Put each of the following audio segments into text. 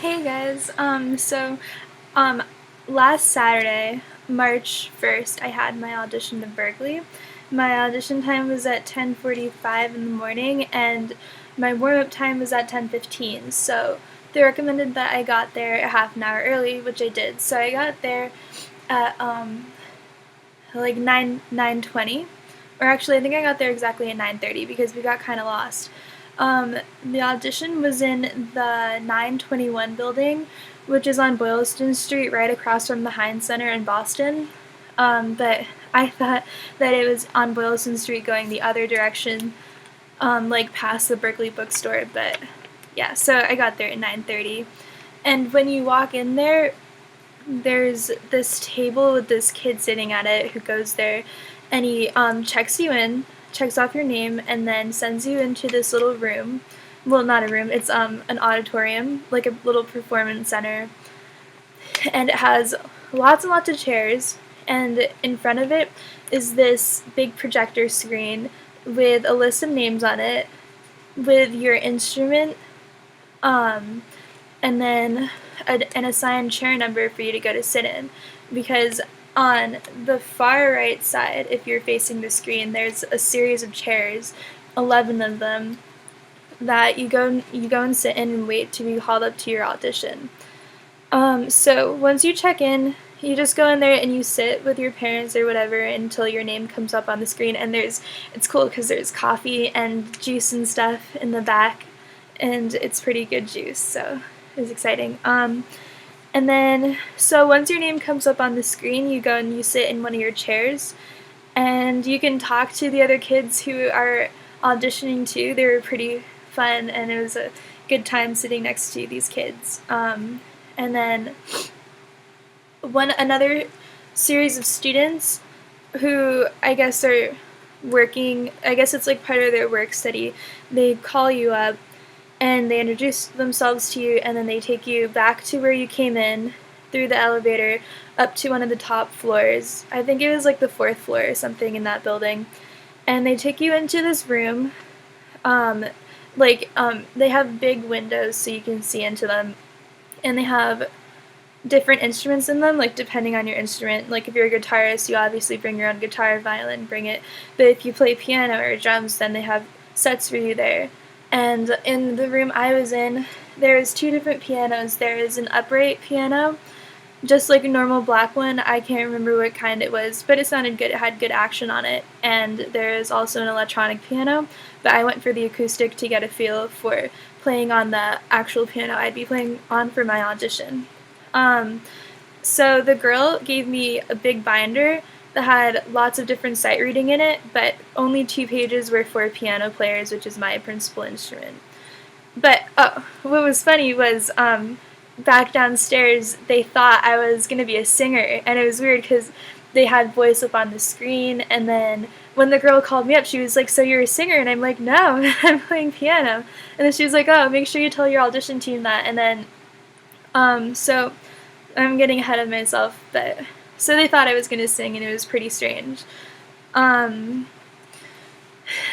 Hey guys, um, last Saturday, March 1st, I had my audition to Berklee. My audition time was at 10:45 in the morning, and my warm-up time was at 10:15. So they recommended that I got there a half an hour early, which I did. So I got there at like 9:20, or actually I think I got there exactly at 9:30 because we got kind of lost. The audition was in the 921 building, which is on Boylston Street, right across from the Heinz Center in Boston. But I thought that it was on Boylston Street going the other direction, like past the Berklee bookstore. But yeah, so I got there at 9:30, and when you walk in there, there's this table with this kid sitting at it who goes there, and he checks you in, checks off your name, and then sends you into this little room. Well, not a room, it's an auditorium, like a little performance center, and it has lots and lots of chairs, and in front of it is this big projector screen with a list of names on it, with your instrument, um, and then an assigned chair number for you to go to sit in. Because on the far right side, if you're facing the screen, there's a series of chairs, 11 of them, that you go and sit in and wait to be called up to your audition. So once you check in, you just go in there and you sit with your parents or whatever until your name comes up on the screen. And it's cool because there's coffee and juice and stuff in the back, and it's pretty good juice, so it's exciting. And then, so once your name comes up on the screen, you go and you sit in one of your chairs, and you can talk to the other kids who are auditioning too. They were pretty fun, and it was a good time sitting next to these kids. And then another series of students who I guess are working, I guess it's like part of their work study, they call you up and they introduce themselves to you, and then they take you back to where you came in through the elevator up to one of the top floors. I think it was like the fourth floor or something in that building. And they take you into this room. They have big windows so you can see into them, and they have different instruments in them, like depending on your instrument. Like if you're a guitarist, you obviously bring your own guitar, violin, bring it. But if you play piano or drums, then they have sets for you there. And in the room I was in, there's two different pianos. There is an upright piano, just like a normal black one. I can't remember what kind it was, but it sounded good. It had good action on it. And there is also an electronic piano, but I went for the acoustic to get a feel for playing on the actual piano I'd be playing on for my audition. So the girl gave me a big binder that had lots of different sight reading in it, but only 2 pages were for piano players, which is my principal instrument. But what was funny was back downstairs, they thought I was going to be a singer, and it was weird because they had voice up on the screen, and then when the girl called me up, she was like, "So you're a singer?" And I'm like, "No, I'm playing piano." And then she was like, "Oh, make sure you tell your audition team that." And then, so I'm getting ahead of myself, but so they thought I was going to sing, and it was pretty strange.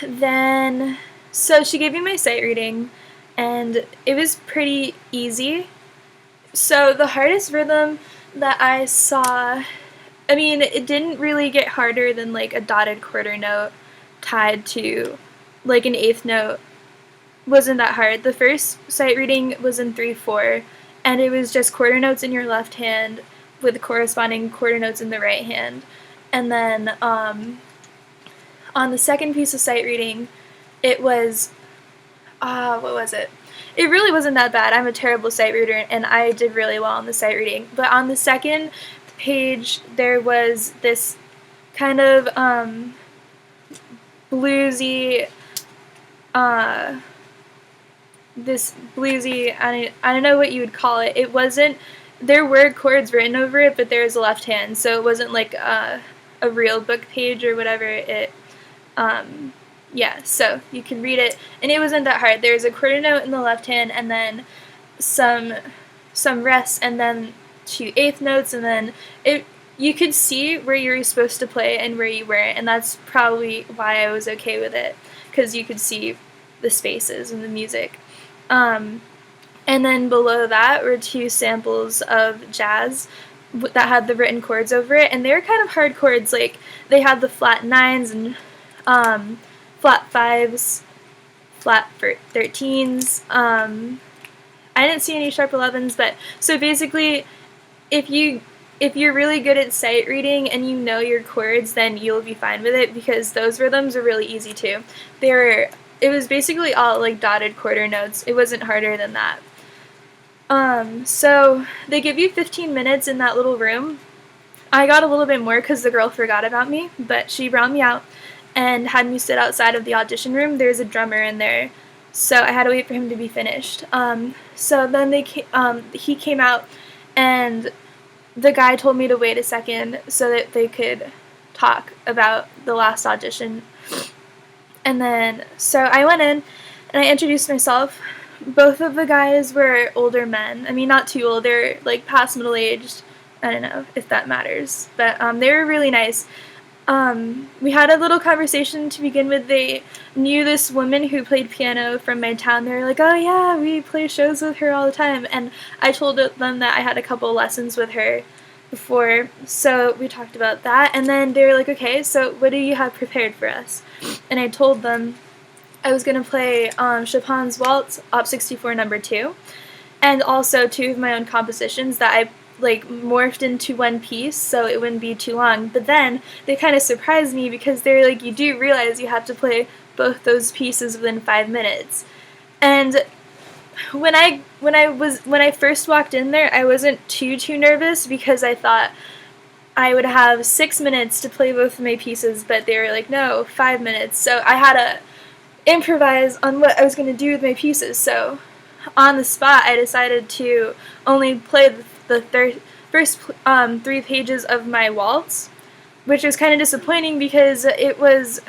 Then, so she gave me my sight reading, and it was pretty easy. So the hardest rhythm that I saw, I mean, it didn't really get harder than like a dotted quarter note tied to like an eighth note. Wasn't that hard. The first sight reading was in 3/4, and it was just quarter notes in your left hand with corresponding quarter notes in the right hand. And then on the second piece of sight reading, it was, what was it? It really wasn't that bad. I'm a terrible sight reader, and I did really well on the sight reading. But on the second page, there was this kind of bluesy, I don't know what you would call it. It wasn't, there were chords written over it, but there was a left hand, so it wasn't like a real book page or whatever. Yeah, so you can read it, and it wasn't that hard. There's a quarter note in the left hand, and then some rests, and then 2 eighth notes, and then you could see where you were supposed to play and where you weren't, and that's probably why I was okay with it, because you could see the spaces and the music. And then below that were 2 samples of jazz that had the written chords over it, and they were kind of hard chords. Like, they had the flat 9s and flat 5s, flat 13s. I didn't see any sharp 11s, but so basically, if you're really good at sight reading and you know your chords, then you'll be fine with it, because those rhythms are really easy too. It was basically all like dotted quarter notes. It wasn't harder than that. So they give you 15 minutes in that little room. I got a little bit more because the girl forgot about me, but she brought me out and had me sit outside of the audition room. There's a drummer in there, so I had to wait for him to be finished. So then he came out, and the guy told me to wait a second so that they could talk about the last audition. And then, so I went in and I introduced myself. Both of the guys were older men. I mean, not too old. They're like past middle-aged. I don't know if that matters. But they were really nice. We had a little conversation to begin with. They knew this woman who played piano from my town. They were like, oh yeah, we play shows with her all the time. And I told them that I had a couple lessons with her before, so we talked about that. And then they were like, okay, so what do you have prepared for us? And I told them I was going to play Chopin's Waltz, Op. 64 No. 2, and also 2 of my own compositions that I like morphed into one piece so it wouldn't be too long. But then they kind of surprised me because they're like, you do realize you have to play both those pieces within 5 minutes. And when I first walked in there, I wasn't too nervous because I thought I would have 6 minutes to play both of my pieces, but they were like, no, 5 minutes. So I had to improvise on what I was going to do with my pieces. So on the spot, I decided to only play the first 3 pages of my waltz, which was kind of disappointing because it was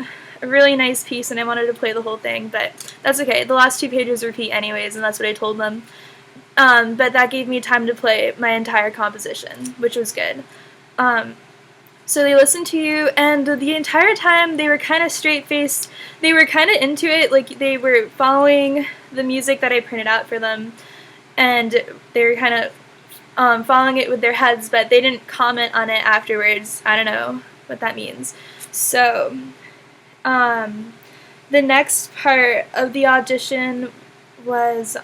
a really nice piece and I wanted to play the whole thing, but that's okay. The last 2 pages repeat anyways, and that's what I told them. But that gave me time to play my entire composition, which was good. So they listened to you, and the entire time they were kind of straight-faced. They were kind of into it, like they were following the music that I printed out for them, and they were kind of following it with their heads, but they didn't comment on it afterwards. I don't know what that means. So the next part of the audition was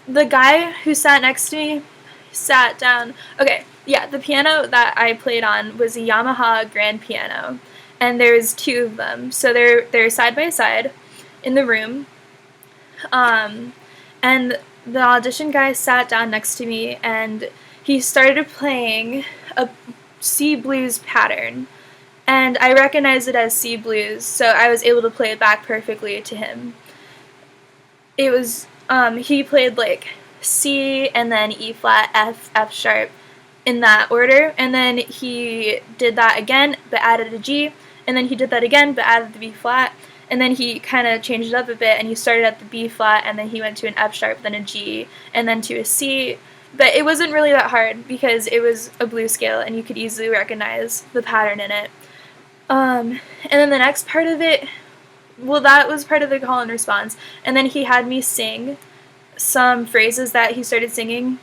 the guy who sat next to me sat down. Okay, yeah, the piano that I played on was a Yamaha grand piano, and there's 2 of them. So they're side by side in the room. And the audition guy sat down next to me, and he started playing a C blues pattern. And I recognized it as C blues, so I was able to play it back perfectly to him. It was, he played like C and then E flat, F, F sharp in that order, and then he did that again but added a G, and then he did that again but added the B flat, and then he kind of changed it up a bit and he started at the B flat and then he went to an F sharp, then a G, and then to a C. But it wasn't really that hard because it was a blues scale and you could easily recognize the pattern in it. And then the next part of it, well, that was part of the call and response, and then he had me sing some phrases that he started singing,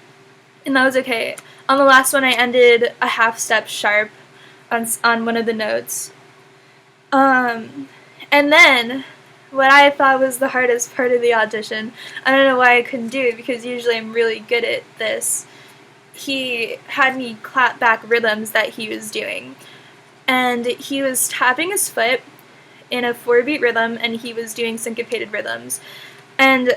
and that was okay. On the last one, I ended a half step sharp on one of the notes. And then what I thought was the hardest part of the audition, I don't know why I couldn't do it because usually I'm really good at this. He had me clap back rhythms that he was doing, and he was tapping his foot in a 4-beat rhythm, and he was doing syncopated rhythms, and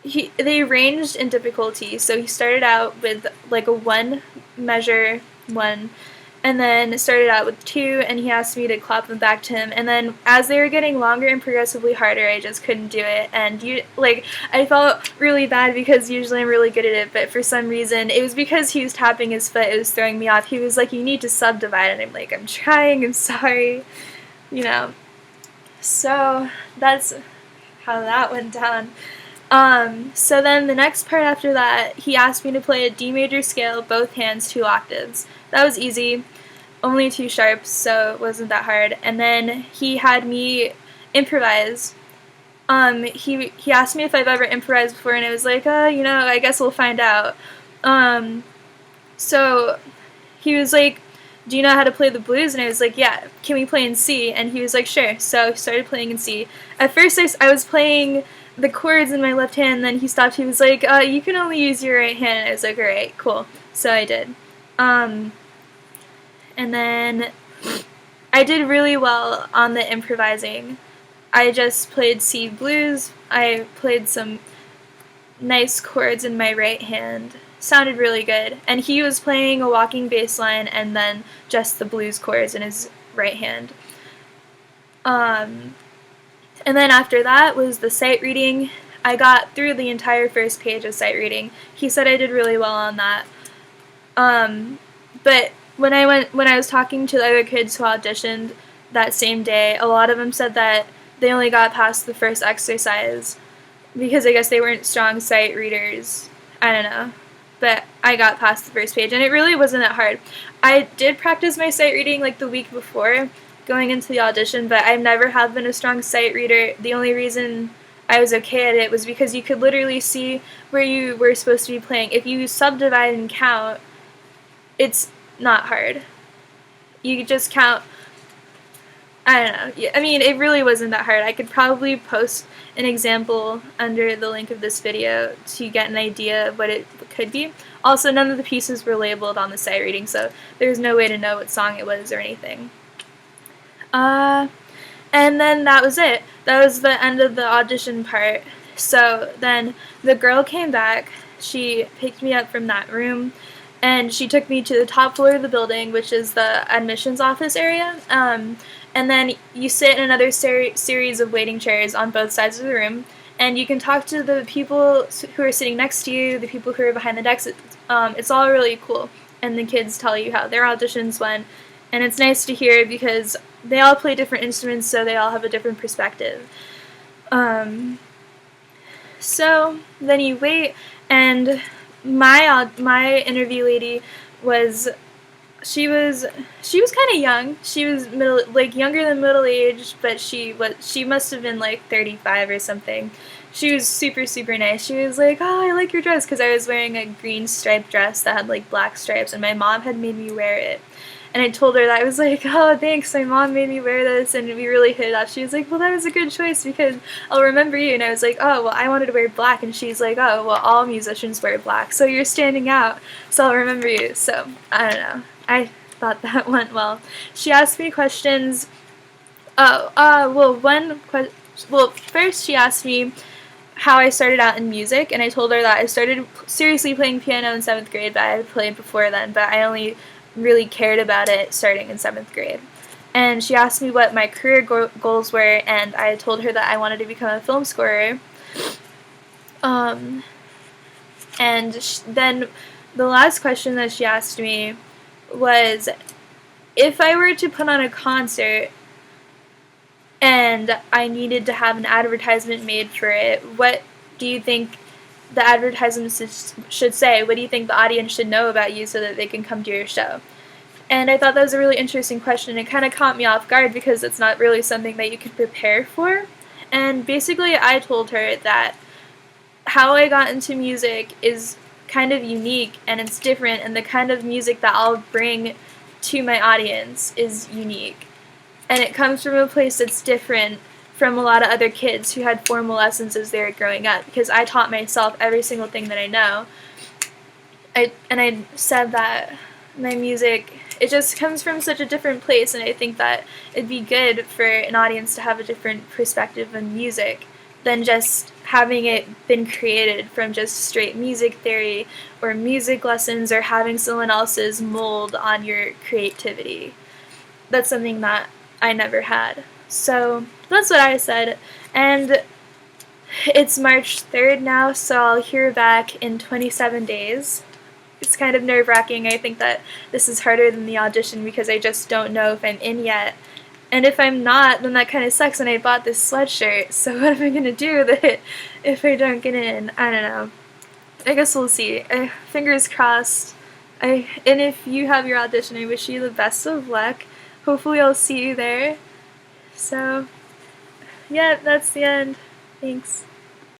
they ranged in difficulty. So he started out with like a 1 measure 1, and then started out with 2, and he asked me to clap them back to him, and then as they were getting longer and progressively harder, I just couldn't do it. And I felt really bad because usually I'm really good at it, but for some reason it was because he was tapping his foot, it was throwing me off. He was like, you need to subdivide, and I'm like, I'm trying, I'm sorry, you know. So that's how that went down. So then the next part after that, he asked me to play a D major scale, both hands, 2 octaves. That was easy, only 2 sharps, so it wasn't that hard. And then he had me improvise he asked me if I've ever improvised before, and I was like, I guess we'll find out. So he was like, do you know how to play the blues? And I was like, yeah, can we play in C? And he was like, sure. So I started playing in C. At first I was playing the chords in my left hand, and then he stopped. He was like, you can only use your right hand. And I was like, alright, cool. So I did. And then I did really well on the improvising. I just played C blues. I played some nice chords in my right hand. Sounded really good. And he was playing a walking bass line and then just the blues chords in his right hand. And then after that was the sight reading. I got through the entire first page of sight reading. He said I did really well on that. But when I was talking to the other kids who auditioned that same day, a lot of them said that they only got past the first exercise because I guess they weren't strong sight readers. I don't know. But I got past the first page, and it really wasn't that hard. I did practice my sight reading like the week before going into the audition, but I never have been a strong sight reader. The only reason I was okay at it was because you could literally see where you were supposed to be playing. If you subdivide and count, it's not hard. You just count. I don't know. I mean, it really wasn't that hard. I could probably post an example under the link of this video to get an idea of what it could be. Also, none of the pieces were labeled on the sight reading, so there's no way to know what song it was or anything. And then that was it. That was the end of the audition part. So then the girl came back. She picked me up from that room, and she took me to the top floor of the building, which is the admissions office area. And then you sit in another series of waiting chairs on both sides of the room, and you can talk to the people who are sitting next to you, the people who are behind the decks. It's all really cool, and the kids tell you how their auditions went, and it's nice to hear because they all play different instruments, so they all have a different perspective. So then you wait, and my interview lady was. She was kind of young. She was younger than middle aged, but she must have been like 35 or something. She was super, super nice. She was like, "Oh, I like your dress," because I was wearing a green striped dress that had like black stripes, and my mom had made me wear it. And I told her that. I was like, "Oh, thanks, my mom made me wear this," and we really hit it off. She was like, "Well, that was a good choice because I'll remember you." And I was like, "Oh, well, I wanted to wear black," and she's like, "Oh, well, all musicians wear black, so you're standing out, so I'll remember you." So, I don't know. I thought that went well. She asked me questions. First she asked me how I started out in music, and I told her that I started seriously playing piano in 7th grade, but I had played before then, but I only really cared about it starting in 7th grade. And she asked me what my career goals were, and I told her that I wanted to become a film scorer. Then the last question that she asked me was, if I were to put on a concert and I needed to have an advertisement made for it, what do you think the advertisement should say? What do you think the audience should know about you so that they can come to your show? And I thought that was a really interesting question. It kind of caught me off guard because it's not really something that you could prepare for. And basically I told her that how I got into music is kind of unique and it's different, and the kind of music that I'll bring to my audience is unique. And it comes from a place that's different from a lot of other kids who had formal lessons as they were growing up, because I taught myself every single thing that I know. I said that my music, it just comes from such a different place, and I think that it'd be good for an audience to have a different perspective on music than just having it been created from just straight music theory or music lessons or having someone else's mold on your creativity. That's something that I never had. So that's what I said, and it's March 3rd now, so I'll hear back in 27 days. It's kind of nerve-wracking. I think that this is harder than the audition because I just don't know if I'm in yet. And if I'm not, then that kind of sucks, and I bought this sweatshirt, so what am I going to do with it if I don't get in? I don't know. I guess we'll see. Fingers crossed. And if you have your audition, I wish you the best of luck. Hopefully I'll see you there. So, yeah, that's the end. Thanks.